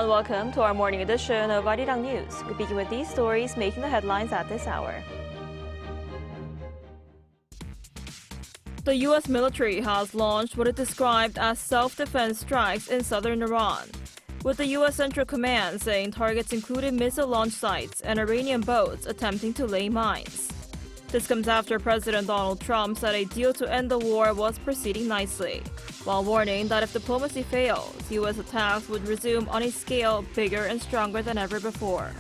Hello and welcome to our morning edition of Arirang News. We begin with these stories making the headlines at this hour. The U.S. military has launched what it described as self-defense strikes in southern Iran, with the U.S. Central Command saying targets included missile launch sites and Iranian boats attempting to lay mines. This comes after President Donald Trump said a deal to end the war was proceeding nicely, while warning that if diplomacy fails, U.S. attacks would resume on a scale bigger and stronger than ever before.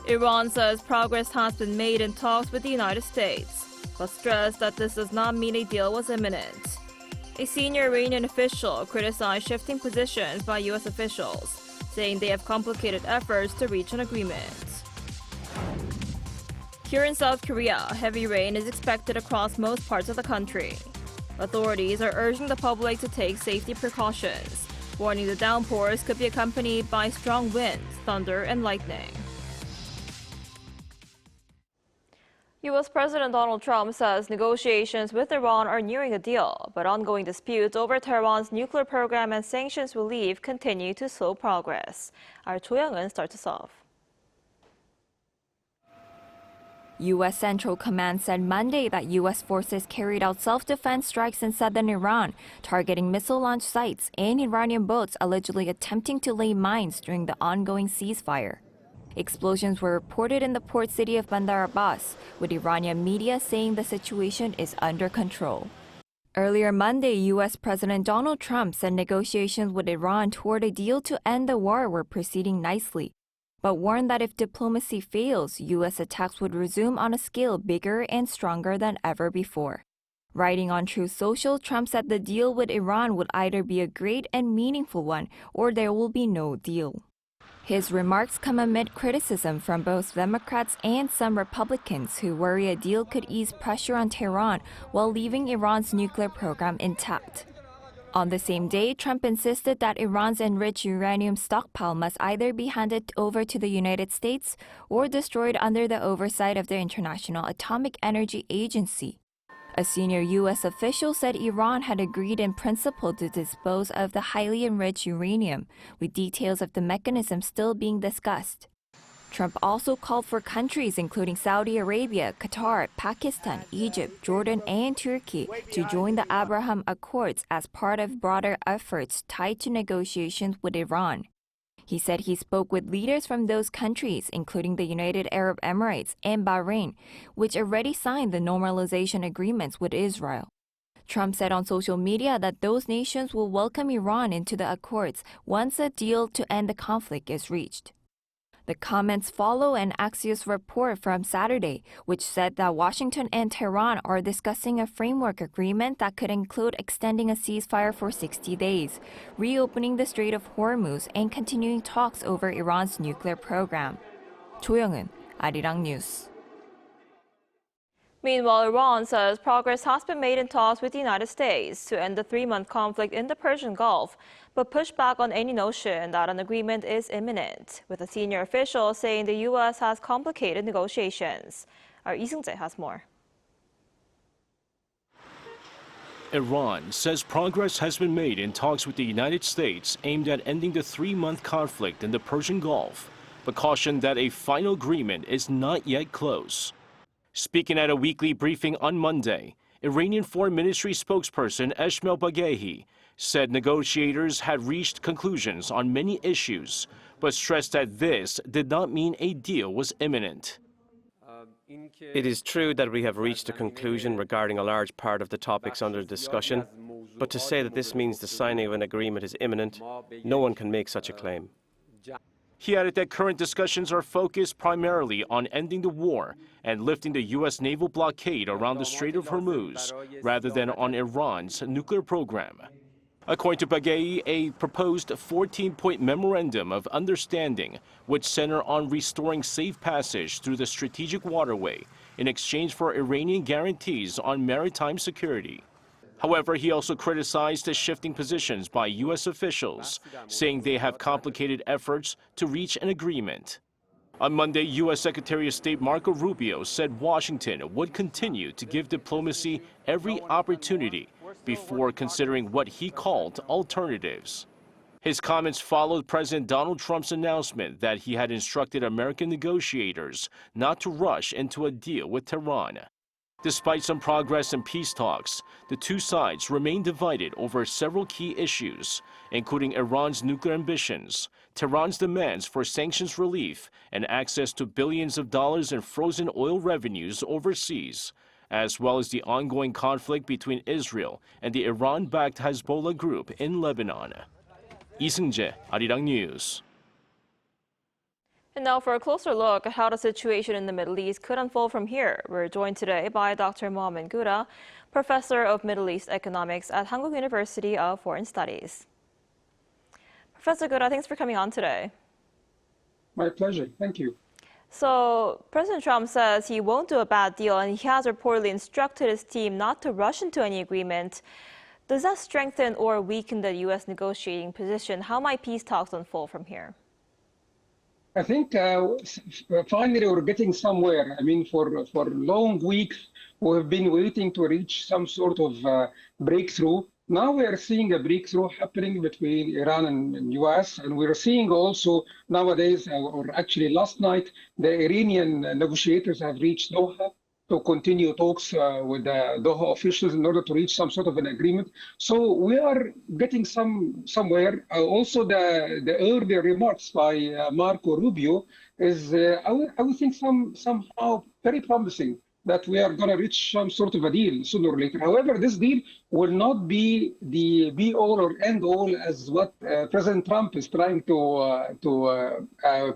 Iran says progress has been made in talks with the United States, but stressed that this does not mean a deal was imminent. A senior Iranian official criticized shifting positions by U.S. officials, saying they have complicated efforts to reach an agreement. Here in South Korea, heavy rain is expected across most parts of the country. Authorities are urging the public to take safety precautions, warning the downpours could be accompanied by strong winds, thunder, and lightning. U.S. President Donald Trump says negotiations with Iran are nearing a deal, but ongoing disputes over Tehran's nuclear program and sanctions relief continue to slow progress. Our Cho Young-eun starts us off. U.S. Central Command said Monday that U.S. forces carried out self-defense strikes in southern Iran, targeting missile launch sites and Iranian boats allegedly attempting to lay mines during the ongoing ceasefire. Explosions were reported in the port city of Bandar Abbas, with Iranian media saying the situation is under control. Earlier Monday, U.S. President Donald Trump said negotiations with Iran toward a deal to end the war were proceeding nicely, but warned that if diplomacy fails, U.S. attacks would resume on a scale bigger and stronger than ever before. Writing on Truth Social, Trump said the deal with Iran would either be a great and meaningful one or there will be no deal. His remarks come amid criticism from both Democrats and some Republicans who worry a deal could ease pressure on Tehran while leaving Iran's nuclear program intact. On the same day, Trump insisted that Iran's enriched uranium stockpile must either be handed over to the United States or destroyed under the oversight of the International Atomic Energy Agency. A senior U.S. official said Iran had agreed in principle to dispose of the highly enriched uranium, with details of the mechanism still being discussed. Trump also called for countries including Saudi Arabia, Qatar, Pakistan, Egypt, Jordan, and Turkey to join the Abraham Accords as part of broader efforts tied to negotiations with Iran. He said he spoke with leaders from those countries, including the United Arab Emirates and Bahrain, which already signed the normalization agreements with Israel. Trump said on social media that those nations will welcome Iran into the accords once a deal to end the conflict is reached. The comments follow an Axios report from Saturday, which said that Washington and Tehran are discussing a framework agreement that could include extending a ceasefire for 60 days, reopening the Strait of Hormuz, and continuing talks over Iran's nuclear program. Cho Young-eun, Arirang News. Meanwhile, Iran says progress has been made in talks with the United States to end the 3-month conflict in the Persian Gulf, but pushed back on any notion that an agreement is imminent, with a senior official saying the U.S. has complicated negotiations. Our Lee Seung-jae has more. Iran says progress has been made in talks with the United States aimed at ending the 3-month conflict in the Persian Gulf, but cautioned that a final agreement is not yet close. Speaking at a weekly briefing on Monday, Iranian Foreign Ministry spokesperson Esmail Baghaei said negotiators had reached conclusions on many issues, but stressed that this did not mean a deal was imminent. It is true that we have reached a conclusion regarding a large part of the topics under discussion, but to say that this means the signing of an agreement is imminent, no one can make such a claim. He added that current discussions are focused primarily on ending the war and lifting the U.S. naval blockade around the Strait of Hormuz, rather than on Iran's nuclear program. According to Baghaei, a proposed 14-point memorandum of understanding would center on restoring safe passage through the strategic waterway in exchange for Iranian guarantees on maritime security. However, he also criticized the shifting positions by U.S. officials, saying they have complicated efforts to reach an agreement. On Monday, U.S. Secretary of State Marco Rubio said Washington would continue to give diplomacy every opportunity before considering what he called alternatives. His comments followed President Donald Trump's announcement that he had instructed American negotiators not to rush into a deal with Tehran. Despite some progress in peace talks, the two sides remain divided over several key issues, including Iran's nuclear ambitions, Tehran's demands for sanctions relief, and access to billions of dollars in frozen oil revenues overseas, as well as the ongoing conflict between Israel and the Iran-backed Hezbollah group in Lebanon. 이승재, Arirang News. And now for a closer look at how the situation in the Middle East could unfold from here. We're joined today by Dr. Mohammed Gouda, Professor of Middle East Economics at Hanguk University of Foreign Studies. Professor Gouda, thanks for coming on today. My pleasure. Thank you. So President Trump says he won't do a bad deal, and he has reportedly instructed his team not to rush into any agreement. Does that strengthen or weaken the U.S. negotiating position? How might peace talks unfold from here? I think finally we're getting somewhere. I mean, for long weeks, we have been waiting to reach some sort of breakthrough. Now we are seeing a breakthrough happening between Iran and U.S. And we're seeing also nowadays, or actually last night, the Iranian negotiators have reached Doha to continue talks with the Doha officials in order to reach some sort of an agreement. So we are getting somewhere. Also, the earlier remarks by Marco Rubio is, I would think, somehow very promising that we are going to reach some sort of a deal sooner or later. However, this deal will not be the be-all or end-all as what President Trump is trying to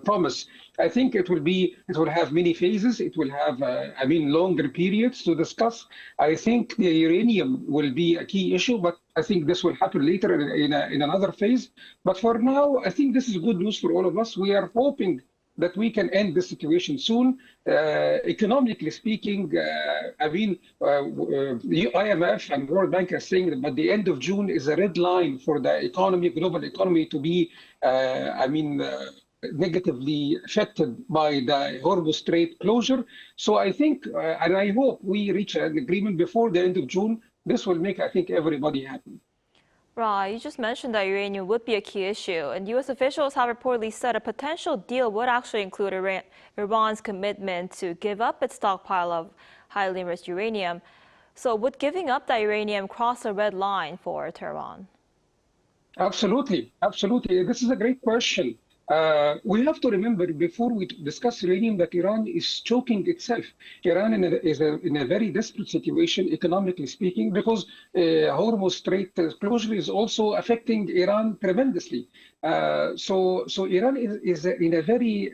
promise. I think it will have many phases. It will have, longer periods to discuss. I think the uranium will be a key issue, but I think this will happen later in another phase. But for now, I think this is good news for all of us. We are hoping that we can end this situation soon. Economically speaking, the IMF and World Bank are saying that by the end of June is a red line for the economy, global economy, to be, negatively affected by the Hormuz Strait closure. So I think, and I hope we reach an agreement before the end of June. This will make, I think, everybody happy. Right, you just mentioned that uranium would be a key issue, and U.S. officials have reportedly said a potential deal would actually include Iran's commitment to give up its stockpile of highly enriched uranium. So would giving up that uranium cross a red line for Tehran? Absolutely, absolutely. This is a great question. We have to remember before we discuss uranium that Iran is choking itself. Iran is in a very desperate situation, economically speaking, because Hormuz Strait closure is also affecting Iran tremendously. So Iran is in a very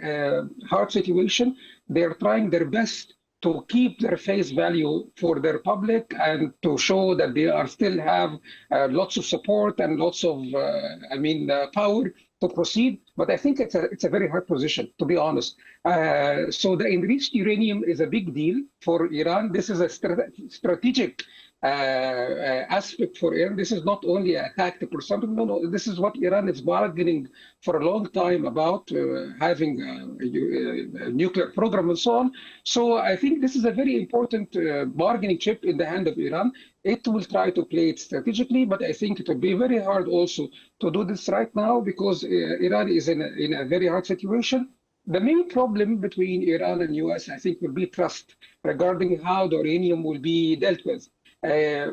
hard situation. They're trying their best to keep their face value for their public and to show that they are still have lots of support and lots of, power to proceed. But I think it's a very hard position, to be honest. So the enriched uranium is a big deal for Iran. This is a strategic aspect for Iran. This is not only a tactic or something. No, this is what Iran is bargaining for a long time about, having a nuclear program and so on. So I think this is a very important bargaining chip in the hand of Iran. It will try to play it strategically, but I think it will be very hard also to do this right now because Iran is in a very hard situation. The main problem between Iran and U.S., I think, will be trust regarding how the uranium will be dealt with.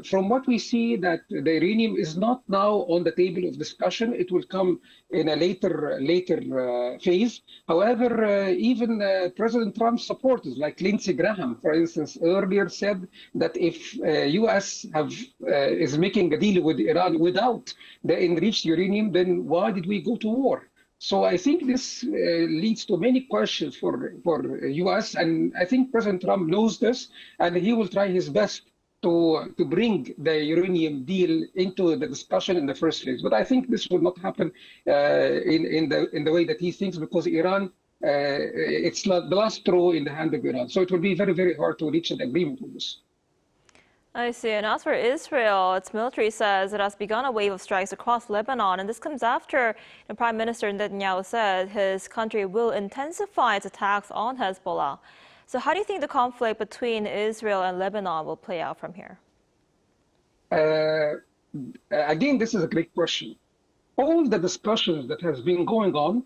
From what we see, that the uranium is not now on the table of discussion. It will come in a later phase. However, even President Trump's supporters, like Lindsey Graham, for instance, earlier said that if U.S. is making a deal with Iran without the enriched uranium, then why did we go to war? So I think this leads to many questions for U.S. And I think President Trump knows this, and he will try his best to bring the uranium deal into the discussion in the first place. But I think this will not happen in the way that he thinks, because Iran, it's the last straw in the hand of Iran. So it will be very, very hard to reach an agreement on this. I see. And as for Israel, its military says it has begun a wave of strikes across Lebanon. And this comes after Prime Minister Netanyahu said his country will intensify its attacks on Hezbollah. So how do you think the conflict between Israel and Lebanon will play out from here? Again, this is a great question. all the discussions that has been going on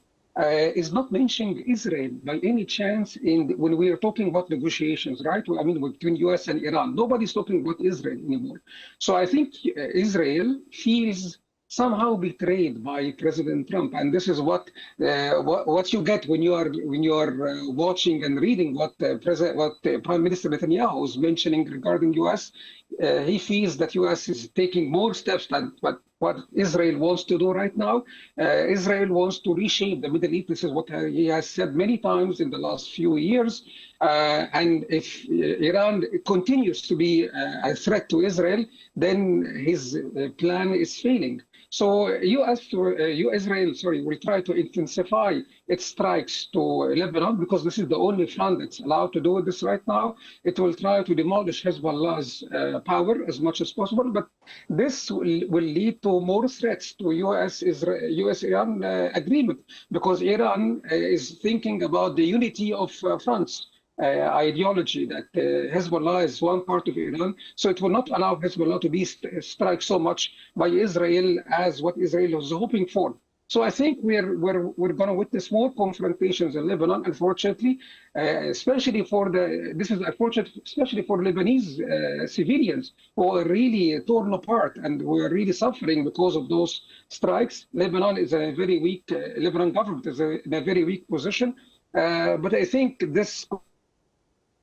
is not mentioning Israel by any chance when we are talking about negotiations, right? I mean, between U.S. and Iran. Nobody's talking about Israel anymore. So I think Israel feels somehow betrayed by President Trump, and this is what you get when you are watching and reading what Prime Minister Netanyahu is mentioning regarding U.S. He feels that U.S. is taking more steps than what Israel wants to do right now. Israel wants to reshape the Middle East. This is what he has said many times in the last few years. And if Iran continues to be a threat to Israel, then his plan is failing. So Israel will try to intensify its strikes to Lebanon because this is the only front that's allowed to do this right now. It will try to demolish Hezbollah's power as much as possible, but this will lead to more threats to U.S.-Iran agreement because Iran is thinking about the unity of fronts. Ideology that Hezbollah is one part of Iran, so it will not allow Hezbollah to be struck so much by Israel as what Israel was hoping for. So I think we're going to witness more confrontations in Lebanon, unfortunately, especially for Lebanese civilians who are really torn apart, and we are really suffering because of those strikes. Lebanon government is in a very weak position, but I think this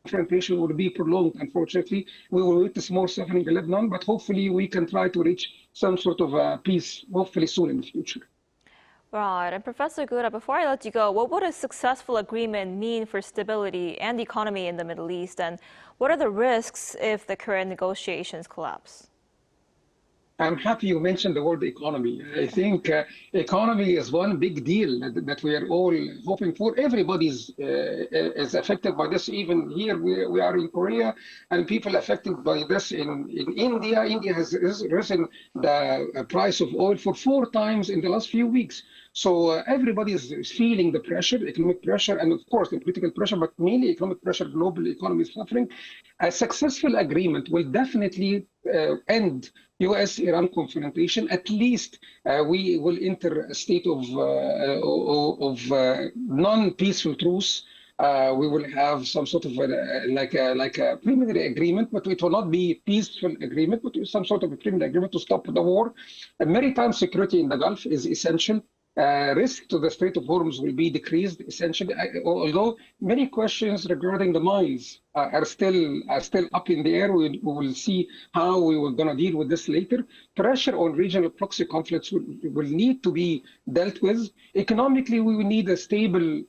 confrontation will be prolonged, unfortunately. We will witness more suffering in Lebanon, but hopefully we can try to reach some sort of peace, hopefully soon in the future. Right. And Professor Gura, before I let you go, what would a successful agreement mean for stability and the economy in the Middle East? And what are the risks if the current negotiations collapse? I'm happy you mentioned the word economy. I think economy is one big deal that we are all hoping for. Everybody is affected by this. Even here, we are in Korea, and people affected by this in India. India has risen the price of oil for 4 times in the last few weeks. So everybody is feeling the pressure, economic pressure, and of course the political pressure, but mainly economic pressure. Global economy is suffering. A successful agreement will definitely end U.S.-Iran confrontation. At least we will enter a state of non-peaceful truce. We will have some sort of like a preliminary agreement, but it will not be a peaceful agreement, but some sort of a preliminary agreement to stop the war. Maritime security in the Gulf is essential. Risk to the Strait of Hormuz will be decreased, essentially, although many questions regarding the mines are still up in the air. We will see how we were going to deal with this later. Pressure on regional proxy conflicts will need to be dealt with. Economically, we will need a stable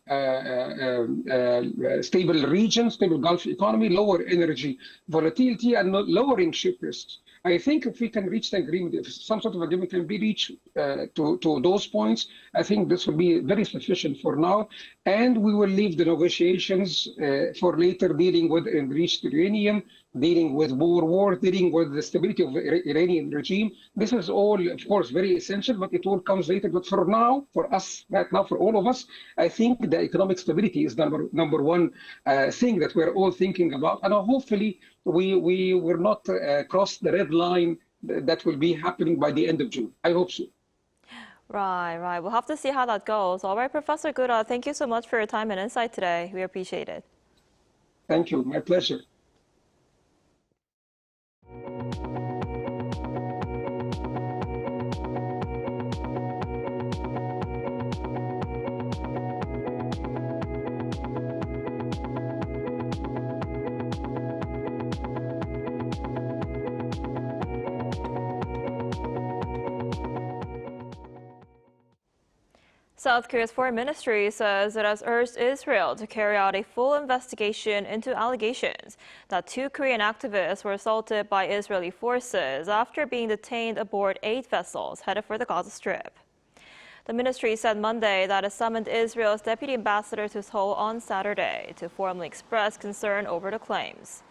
region, stable Gulf economy, lower energy volatility, and lowering ship risks. I think if we can reach the agreement, if some sort of agreement can be reached to those points, I think this will be very sufficient for now. And we will leave the negotiations for later, dealing with enriched uranium, dealing with Boer War, dealing with the stability of the Iranian regime. This is all, of course, very essential, but it all comes later. But for now, for us, right now, for all of us, I think the economic stability is number one thing that we're all thinking about. And hopefully, we will not cross the red line that will be happening by the end of June. I hope so. Right. We'll have to see how that goes. All right, Professor Gura, thank you so much for your time and insight today. We appreciate it. Thank you. My pleasure. South Korea's foreign ministry says it has urged Israel to carry out a full investigation into allegations that 2 Korean activists were assaulted by Israeli forces after being detained aboard 8 vessels headed for the Gaza Strip. The ministry said Monday that it summoned Israel's deputy ambassador to Seoul on Saturday to formally express concern over the claims.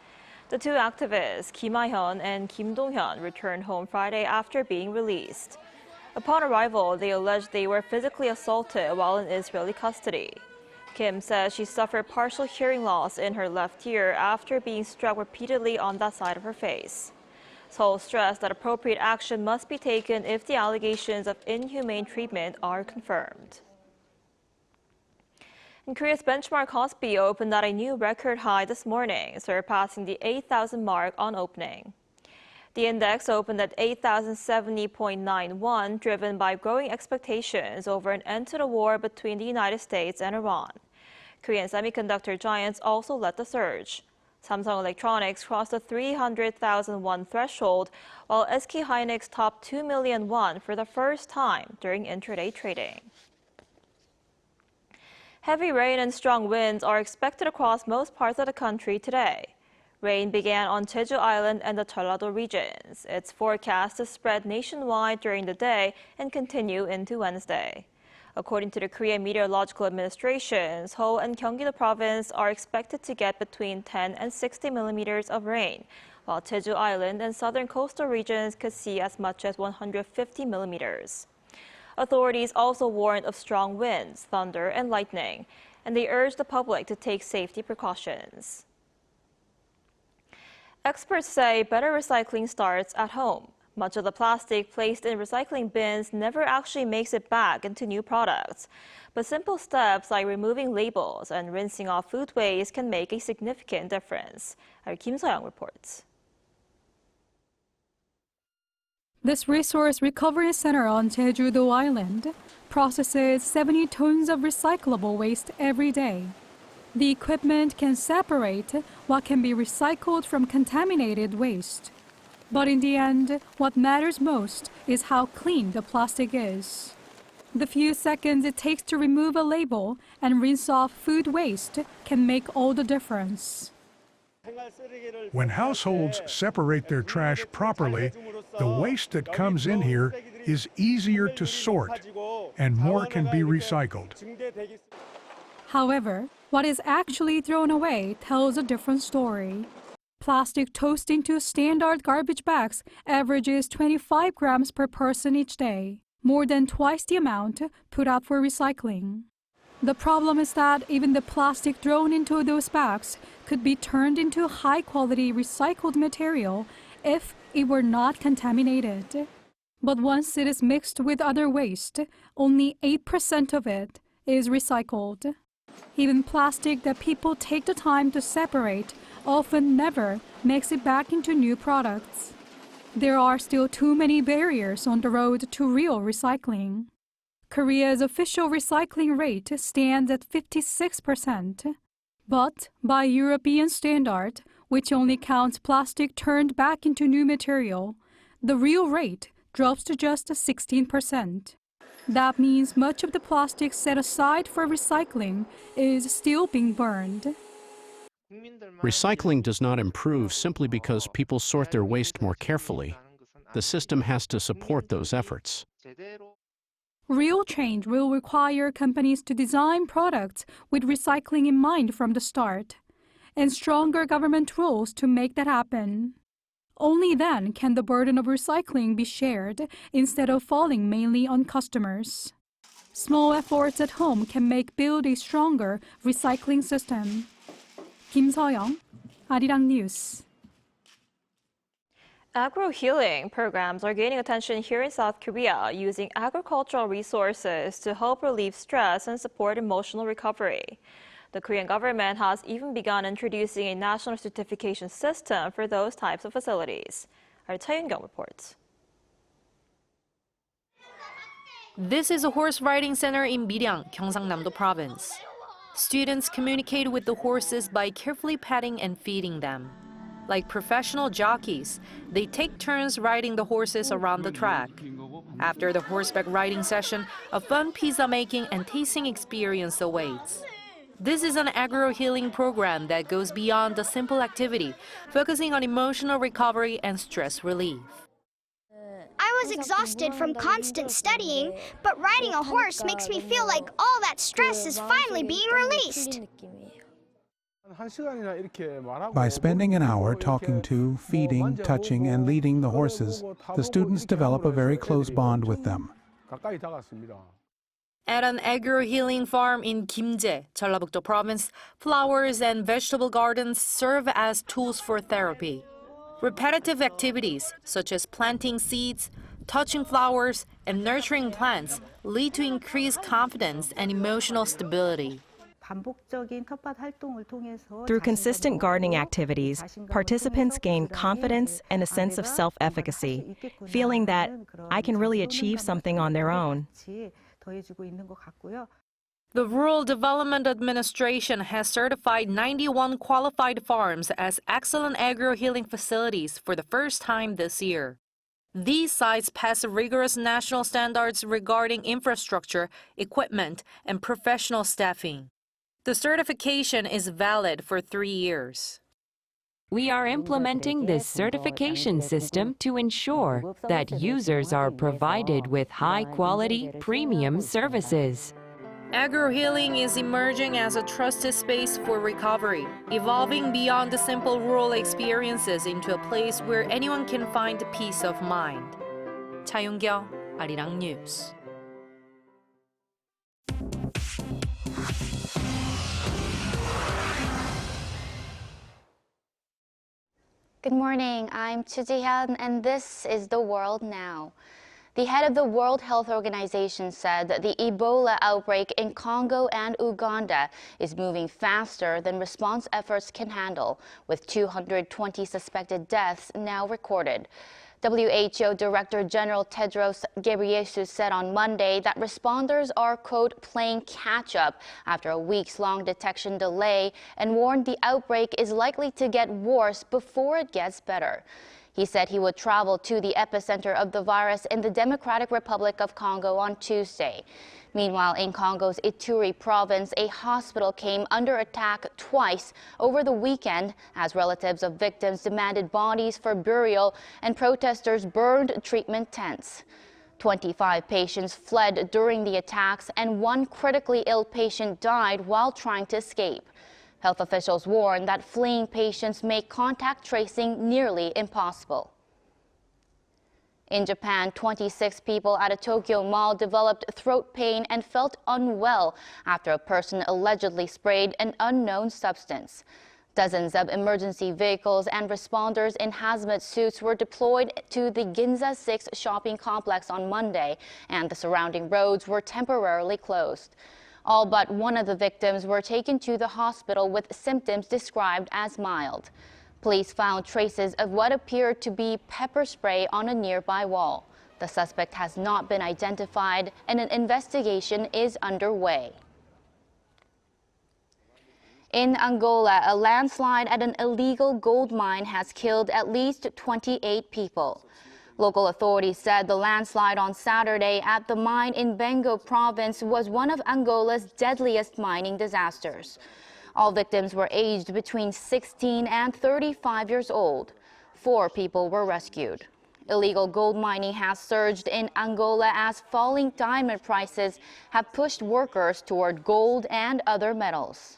The 2 activists, Kim Ha-hyun and Kim Dong-hyun, returned home Friday after being released. Upon arrival, they alleged they were physically assaulted while in Israeli custody. Kim says she suffered partial hearing loss in her left ear after being struck repeatedly on that side of her face. Seoul stressed that appropriate action must be taken if the allegations of inhumane treatment are confirmed. And Korea's benchmark KOSPI opened at a new record high this morning, surpassing the 8,000 mark on opening. The index opened at 8,070.91, driven by growing expectations over an end to the war between the United States and Iran. Korean semiconductor giants also led the surge. Samsung Electronics crossed the 300,000 won threshold, while SK Hynix topped 2 million won for the first time during intraday trading. Heavy rain and strong winds are expected across most parts of the country today. Rain began on Jeju Island and the Jeollado regions. It's forecast to spread nationwide during the day and continue into Wednesday. According to the Korean Meteorological Administration, Seoul and Gyeonggi-do province are expected to get between 10 and 60 millimeters of rain, while Jeju Island and southern coastal regions could see as much as 150 millimeters. Authorities also warned of strong winds, thunder, and lightning, and they urged the public to take safety precautions. Experts say better recycling starts at home. Much of the plastic placed in recycling bins never actually makes it back into new products. But simple steps like removing labels and rinsing off food waste can make a significant difference. Our Kim So-young reports. This resource recovery center on Jeju-do Island processes 70 tons of recyclable waste every day. The equipment can separate what can be recycled from contaminated waste. But in the end, what matters most is how clean the plastic is. The few seconds it takes to remove a label and rinse off food waste can make all the difference. When households separate their trash properly, the waste that comes in here is easier to sort and more can be recycled. However, what is actually thrown away tells a different story. Plastic tossed into standard garbage bags averages 25 grams per person each day, more than twice the amount put out for recycling. The problem is that even the plastic thrown into those bags could be turned into high-quality recycled material if it were not contaminated. But once it is mixed with other waste, only 8% of it is recycled. Even plastic that people take the time to separate often never makes it back into new products. There are still too many barriers on the road to real recycling. Korea's official recycling rate stands at 56%. But by European standard, which only counts plastic turned back into new material, the real rate drops to just 16%. That means much of the plastic set aside for recycling is still being burned. Recycling does not improve simply because people sort their waste more carefully. The system has to support those efforts. Real change will require companies to design products with recycling in mind from the start, and stronger government rules to make that happen. Only then can the burden of recycling be shared instead of falling mainly on customers. Small efforts at home can build a stronger recycling system. Kim So-young, Arirang News. Agro-healing programs are gaining attention here in South Korea, using agricultural resources to help relieve stress and support emotional recovery. The Korean government has even begun introducing a national certification system for those types of facilities. Our Chae Yoon-kyung reports. This is a horse riding center in Miryang, Gyeongsang-namdo province. Students communicate with the horses by carefully petting and feeding them. Like professional jockeys, they take turns riding the horses around the track. After the horseback riding session, a fun pizza making and tasting experience awaits. This is an agro-healing program that goes beyond the simple activity, focusing on emotional recovery and stress relief. I was exhausted from constant studying, but riding a horse makes me feel like all that stress is finally being released. By spending an hour talking to, feeding, touching, and leading the horses, the students develop a very close bond with them. At an agro-healing farm in Kimje, Jeollabuk-do province, flowers and vegetable gardens serve as tools for therapy. Repetitive activities, such as planting seeds, touching flowers, and nurturing plants, lead to increased confidence and emotional stability. Through consistent gardening activities, participants gain confidence and a sense of self-efficacy, feeling that I can really achieve something on their own. The Rural Development Administration has certified 91 qualified farms as excellent agro-healing facilities for the first time this year. These sites pass rigorous national standards regarding infrastructure, equipment, and professional staffing. The certification is valid for 3 years. We are implementing this certification system to ensure that users are provided with high-quality, premium services. Agro-healing is emerging as a trusted space for recovery, evolving beyond the simple rural experiences into a place where anyone can find peace of mind. Cha Yong-kyo, Arirang News. Good morning, I'm Choo Ji-hyun, and this is The World Now. The head of the World Health Organization said that the Ebola outbreak in Congo and Uganda is moving faster than response efforts can handle, with 220 suspected deaths now recorded. WHO Director General Tedros Ghebreyesus said on Monday that responders are, quote, playing catch-up after a weeks-long detection delay, and warned the outbreak is likely to get worse before it gets better. He said he would travel to the epicenter of the virus in the Democratic Republic of Congo on Tuesday. Meanwhile, in Congo's Ituri province, a hospital came under attack twice over the weekend as relatives of victims demanded bodies for burial and protesters burned treatment tents. 25 patients fled during the attacks, and one critically ill patient died while trying to escape. Health officials warn that fleeing patients make contact tracing nearly impossible. In Japan, 26 people at a Tokyo mall developed throat pain and felt unwell after a person allegedly sprayed an unknown substance. Dozens of emergency vehicles and responders in hazmat suits were deployed to the Ginza 6 shopping complex on Monday, and the surrounding roads were temporarily closed. All but one of the victims were taken to the hospital with symptoms described as mild. Police found traces of what appeared to be pepper spray on a nearby wall. The suspect has not been identified, and an investigation is underway. In Angola, a landslide at an illegal gold mine has killed at least 28 people. Local authorities said the landslide on Saturday at the mine in Bengo province was one of Angola's deadliest mining disasters. All victims were aged between 16 and 35 years old. 4 people were rescued. Illegal gold mining has surged in Angola as falling diamond prices have pushed workers toward gold and other metals.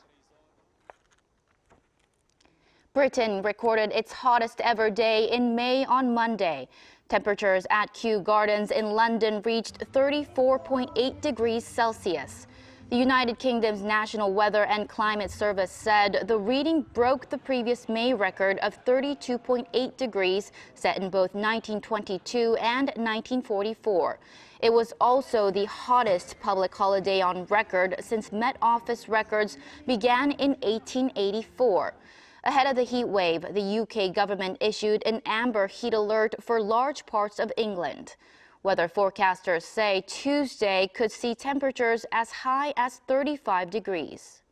Britain recorded its hottest ever day in May on Monday. Temperatures at Kew Gardens in London reached 34.8 degrees Celsius. The United Kingdom's National Weather and Climate Service said the reading broke the previous May record of 32.8 degrees set in both 1922 and 1944. It was also the hottest public holiday on record since Met Office records began in 1884. Ahead of the heat wave, the UK government issued an amber heat alert for large parts of England. Weather forecasters say Tuesday could see temperatures as high as 35 degrees.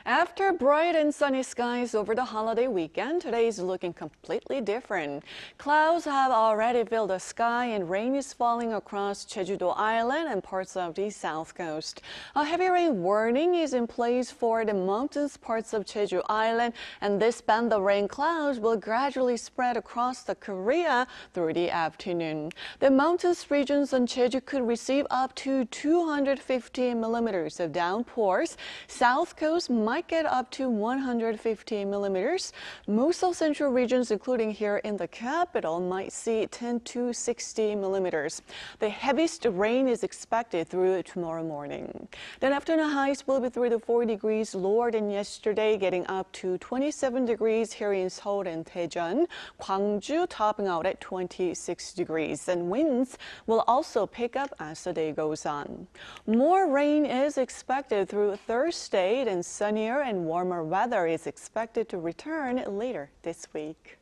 After bright and sunny skies over the holiday weekend, today is looking completely different. Clouds have already filled the sky and rain is falling across Jeju-do Island and parts of the south coast. A heavy rain warning is in place for the mountainous parts of Jeju Island, and this band of rain clouds will gradually spread across the Korea through the afternoon. The mountainous regions on Jeju could receive up to 250 millimeters of downpours. South coast might might get up to 150 millimeters. Most of central regions, including here in the capital, might see 10 to 60 millimeters. The heaviest rain is expected through tomorrow morning. Then afternoon highs will be 3 to 4 degrees lower than yesterday, getting up to 27 degrees here in Seoul and Daejeon. Gwangju topping out at 26 degrees. And winds will also pick up as the day goes on. More rain is expected through Thursday, and sunnier and warmer weather is expected to return later this week.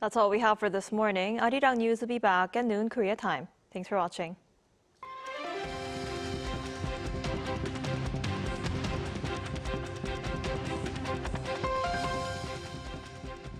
That's all we have for this morning. Arirang News will be back at noon Korea time. Thanks for watching.